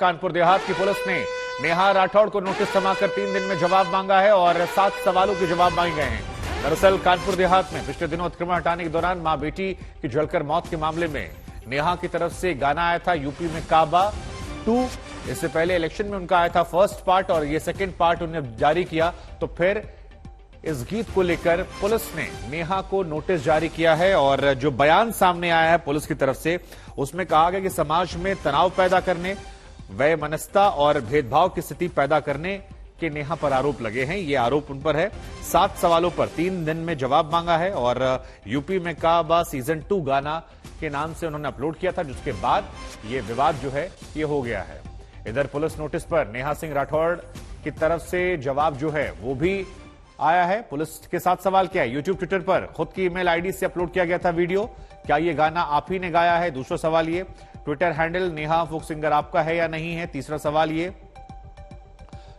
कानपुर देहात की पुलिस ने नेहा राठौड़ को नोटिस थमाकर 3 दिन में जवाब मांगा है और 7 सवालों के जवाब मांगे गए हैं। दरअसल कानपुर देहात में पिछले दिनों अतिक्रमण हटाने के दौरान मां बेटी की जलकर मौत के मामले में नेहा की तरफ से गाना आया था यूपी में काबा 2। इससे पहले इलेक्शन में उनका आया था फर्स्ट पार्ट और ये सेकेंड पार्ट उन्हें जारी किया, तो फिर इस गीत को लेकर पुलिस ने नेहा को नोटिस जारी किया है। और जो बयान सामने आया है पुलिस की तरफ से, उसमें कहा गया कि समाज में तनाव पैदा करने, वैमनस्यता और भेदभाव की स्थिति पैदा करने के नेहा पर आरोप लगे हैं। ये आरोप उन पर है। 7 सवालों पर 3 दिन में जवाब मांगा है और यूपी में काबा सीजन 2 गाना के नाम से उन्होंने अपलोड किया था, जिसके बाद ये विवाद जो है ये हो गया है। इधर पुलिस नोटिस पर नेहा सिंह राठौड़ की तरफ से जवाब जो है वो भी आया है। पुलिस के साथ सवाल क्या है, यूट्यूब ट्विटर पर खुद की ईमेल आईडी से अपलोड किया गया था वीडियो, क्या ये गाना आप ही ने गाया है? दूसरा सवाल ये, Twitter handle Neha folk singer आपका है या नहीं है? तीसरा सवाल ये।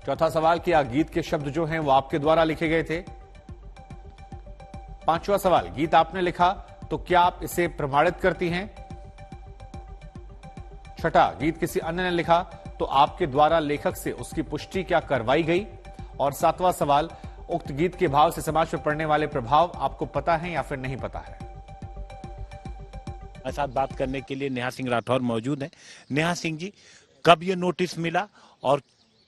चौथा सवाल, क्या गीत के शब्द जो हैं वो आपके द्वारा लिखे गए थे? पांचवा सवाल, गीत आपने लिखा तो क्या आप इसे प्रमाणित करती हैं? छठा, गीत किसी अन्य ने लिखा तो आपके द्वारा लेखक से उसकी पुष्टि क्या करवाई गई? और 7वां सवाल, उक्त गीत के भाव से समाज पर पड़ने वाले प्रभाव आपको पता है या फिर नहीं पता है? हमारे साथ बात करने के लिए नेहा सिंह राठौर मौजूद हैं। नेहा सिंह जी, कब ये नोटिस मिला और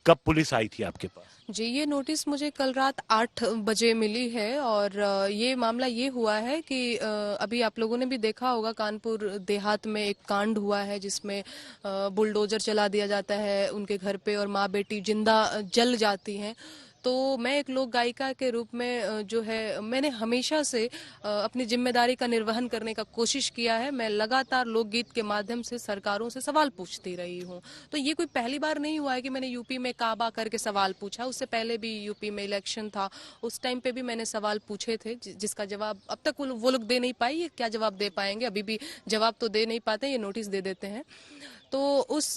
कब पुलिस आई थी आपके पास? जी, ये नोटिस मुझे कल रात 8 बजे मिली है और ये मामला ये हुआ है कि अभी आप लोगों ने भी देखा होगा कानपुर देहात में एक कांड हुआ है जिसमें बुलडोजर चला दिया जाता है उनके घर पे और माँ बेटी जिंदा जल जाती हैं। तो मैं एक लोक गायिका के रूप में जो है मैंने हमेशा से अपनी जिम्मेदारी का निर्वहन करने का कोशिश किया है। मैं लगातार लोकगीत के माध्यम से सरकारों से सवाल पूछती रही हूँ। तो ये कोई पहली बार नहीं हुआ है कि मैंने यूपी में काबा करके सवाल पूछा। उससे पहले भी यूपी में इलेक्शन था, उस टाइम पे भी मैंने सवाल पूछे थे जिसका जवाब अब तक वो लोग दे नहीं पाई। क्या जवाब दे पाएंगे? अभी भी जवाब तो दे नहीं पाते, ये नोटिस दे देते हैं। तो उस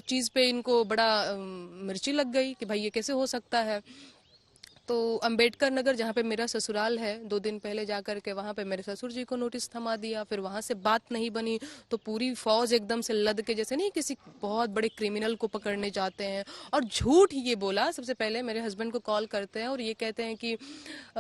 चीज पे इनको बड़ा मिर्ची लग गई कि भाई ये कैसे हो सकता है। तो अंबेडकर नगर जहाँ पे मेरा ससुराल है, 2 दिन पहले जाकर के वहाँ पे मेरे ससुर जी को नोटिस थमा दिया। फिर वहाँ से बात नहीं बनी तो पूरी फौज एकदम से लद के, जैसे नहीं किसी बहुत बड़े क्रिमिनल को पकड़ने जाते हैं, और झूठ ये बोला। सबसे पहले मेरे हस्बैंड को कॉल करते हैं और ये कहते हैं कि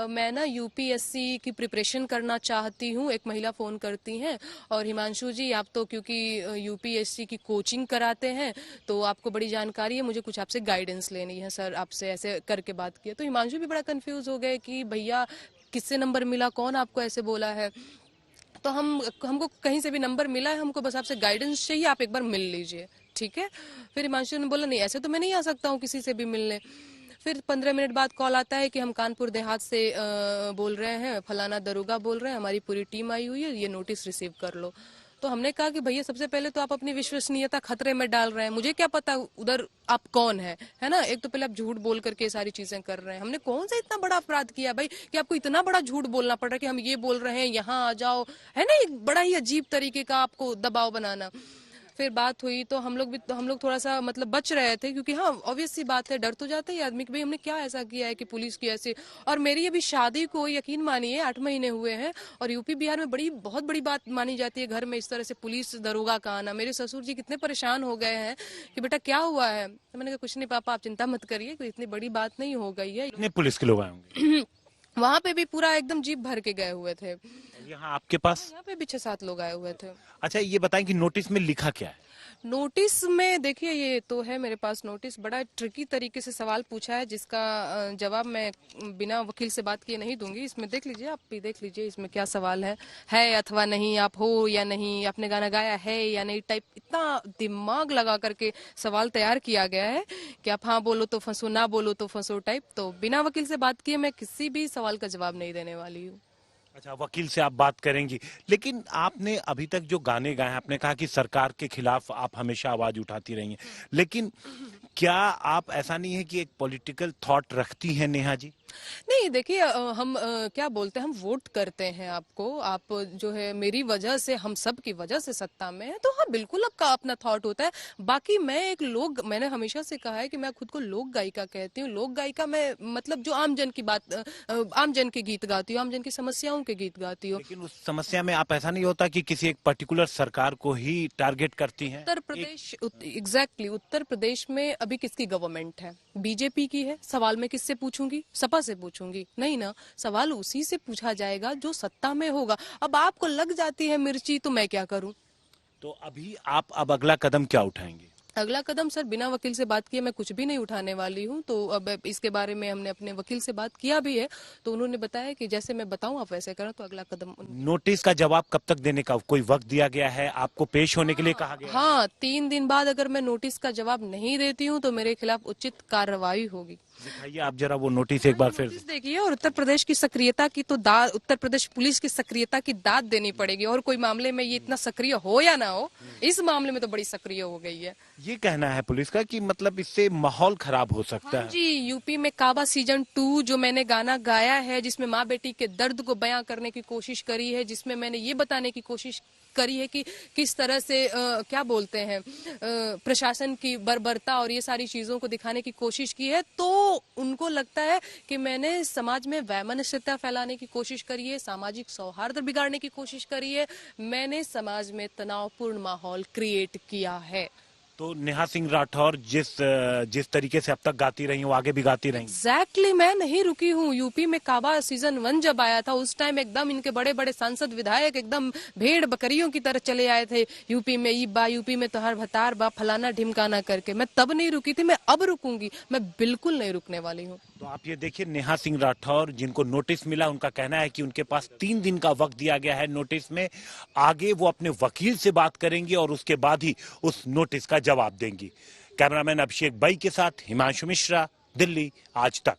मैं ना यूपीएससी की प्रिपरेशन करना चाहती हूँ। एक महिला फोन करती हैं और हिमांशु जी आप तो क्योंकि यूपीएससी की कोचिंग कराते हैं तो आपको बड़ी जानकारी है, मुझे कुछ आपसे गाइडेंस लेनी है सर, आपसे ऐसे करके बात किया। तो हिमांशु भी बड़ा कंफ्यूज हो गए कि भैया किससे नंबर मिला, कौन आपको ऐसे बोला है। तो हमको कहीं से भी नंबर मिला है, हमको बस आपसे गाइडेंस चाहिए, आप एक बार मिल लीजिए, ठीक है। फिर हिमांशु ने बोला नहीं ऐसे तो मैं नहीं आ सकता हूँ किसी से भी मिलने। फिर 15 मिनट बाद कॉल आता है कि हम कानपुर देहात से बोल रहे हैं, फलाना दरोगा बोल रहे हैं, हमारी पूरी टीम आई हुई है, ये नोटिस रिसीव कर लो। तो हमने कहा कि भैया सबसे पहले तो आप अपनी विश्वसनीयता खतरे में डाल रहे हैं, मुझे क्या पता उधर आप कौन है ना। एक तो पहले आप झूठ बोल करके सारी चीजें कर रहे हैं। हमने कौन सा इतना बड़ा अपराध किया भाई कि आपको इतना बड़ा झूठ बोलना पड़ रहा है कि हम ये बोल रहे हैं यहाँ आ जाओ, है ना। एक बड़ा ही अजीब तरीके का आपको दबाव बनाना। फिर बात हुई तो हम लोग थोड़ा सा मतलब बच रहे थे, क्योंकि हाँ ऑब्वियस सी बात है, डर तो जाता है आदमी कि भाई हमने क्या ऐसा किया है कि पुलिस की ऐसे। और मेरी अभी शादी को यकीन मानिए 8 महीने हुए हैं और यूपी बिहार में बहुत बड़ी बात मानी जाती है घर में इस तरह से पुलिस दरोगा का आना। मेरे ससुर जी कितने परेशान हो गए हैं कि बेटा क्या हुआ है। तो मैंने कहा कुछ नहीं पापा, आप चिंता मत करिए, कोई इतनी बड़ी बात नहीं हो गई है। कितने पुलिस के लोग आए होंगे? वहाँ पे भी पूरा एकदम जीप भर के गए हुए थे। यहाँ आपके पास? यहाँ पे भी 6-7 लोग आए हुए थे। अच्छा ये बताएं कि नोटिस में लिखा क्या है? नोटिस में देखिए, ये तो है मेरे पास नोटिस, बड़ा ट्रिकी तरीके से सवाल पूछा है जिसका जवाब मैं बिना वकील से बात किए नहीं दूंगी। इसमें देख लीजिए, आप भी देख लीजिए इसमें क्या सवाल है अथवा नहीं, आप हो या नहीं, आपने गाना गाया है या नहीं टाइप। इतना दिमाग लगा करके सवाल तैयार किया गया है कि आप हाँ बोलो तो फंसो, ना बोलो तो फंसो टाइप। तो बिना वकील से बात किए मैं किसी भी सवाल का जवाब नहीं देने वाली हूँ। अच्छा, वकील से आप बात करेंगी, लेकिन आपने अभी तक जो गाने गाए, आपने कहा कि सरकार के खिलाफ आप हमेशा आवाज उठाती रही हैं, लेकिन क्या आप, ऐसा नहीं है कि एक पॉलिटिकल थॉट रखती हैं नेहा जी? नहीं देखिए हम क्या बोलते हैं, हम वोट करते हैं आपको, आप जो है मेरी वजह से, हम सब की वजह से सत्ता में है, तो हाँ बिल्कुल आपका अपना थॉट होता है। बाकी मैं एक मैंने हमेशा से कहा है कि मैं खुद को लोक गायिका कहती हूँ। लोक गायिका मैं मतलब जो आम जन की बात, आम जन के गीत गाती हूँ, आम जन की समस्याओं के गीत गाती हूँ। लेकिन उस समस्या में आप ऐसा नहीं होता कि किसी एक पर्टिकुलर सरकार को ही टारगेट करती हैं? उत्तर प्रदेश, एग्जैक्टली उत्तर प्रदेश में अभी किसकी गवर्नमेंट है? बीजेपी की है। सवाल मैं किससे पूछूंगी? सपा से पूछूंगी? नहीं ना, सवाल उसी से पूछा जाएगा जो सत्ता में होगा। अब आपको लग जाती है मिर्ची, तो मैं क्या करूं? तो अभी आप अब अगला कदम क्या उठाएंगे? अगला कदम सर, बिना वकील से बात किए मैं कुछ भी नहीं उठाने वाली हूं। तो अब इसके बारे में हमने अपने वकील से बात किया भी है, तो उन्होंने बताया कि जैसे मैं बताऊं आप वैसे करें। तो अगला कदम नोटिस का जवाब कब तक देने का कोई वक्त दिया गया है? आपको पेश होने के लिए कहा गया है? हाँ, 3 दिन बाद अगर मैं नोटिस का जवाब नहीं देती हूँ तो मेरे खिलाफ उचित कार्रवाई होगी। दिखाइए आप जरा वो नोटिस एक बार फिर। नोटिस देखिए, और उत्तर प्रदेश की सक्रियता की तो उत्तर प्रदेश पुलिस की सक्रियता की दाद देनी पड़ेगी। और कोई मामले में ये इतना सक्रिय हो या ना हो, इस मामले में तो बड़ी सक्रिय हो गई है। ये कहना है पुलिस का कि मतलब इससे माहौल खराब हो सकता हाँ है। जी, यूपी में काबा सीजन 2 जो मैंने गाना गाया है, जिसमें माँ बेटी के दर्द को बयां करने की कोशिश करी है, जिसमें मैंने ये बताने की कोशिश करी है कि किस तरह से क्या बोलते हैं, प्रशासन की बर्बरता और ये सारी चीजों को दिखाने की कोशिश की है, तो उनको लगता है कि मैंने समाज में वैमनस्यता फैलाने की कोशिश करी है, सामाजिक सौहार्द बिगाड़ने की कोशिश करी है, मैंने समाज में तनावपूर्ण माहौल क्रिएट किया है। तो नेहा सिंह राठौर जिस तरीके से अब तक गाती रही वो आगे भी गाती रहेंगी? एग्जैक्टली मैं नहीं रुकी हूँ। यूपी में काबा सीजन 1 जब आया था, उस टाइम एकदम इनके बड़े बड़े सांसद विधायक एकदम भेड़ बकरियों की तरह चले आए थे, यूपी में ई बा, यूपी में तोहर भतार बा, फलाना ढिमकाना करके। मैं तब नहीं रुकी थी, मैं अब रुकूंगी, मैं बिल्कुल नहीं रुकने वाली हूँ। तो आप ये देखिए, नेहा सिंह राठौर जिनको नोटिस मिला, उनका कहना है कि उनके पास 3 दिन का वक्त दिया गया है नोटिस में। आगे वो अपने वकील से बात करेंगी और उसके बाद ही उस नोटिस का जवाब देंगी। कैमरामैन अभिषेक बाई के साथ हिमांशु मिश्रा, दिल्ली आज तक।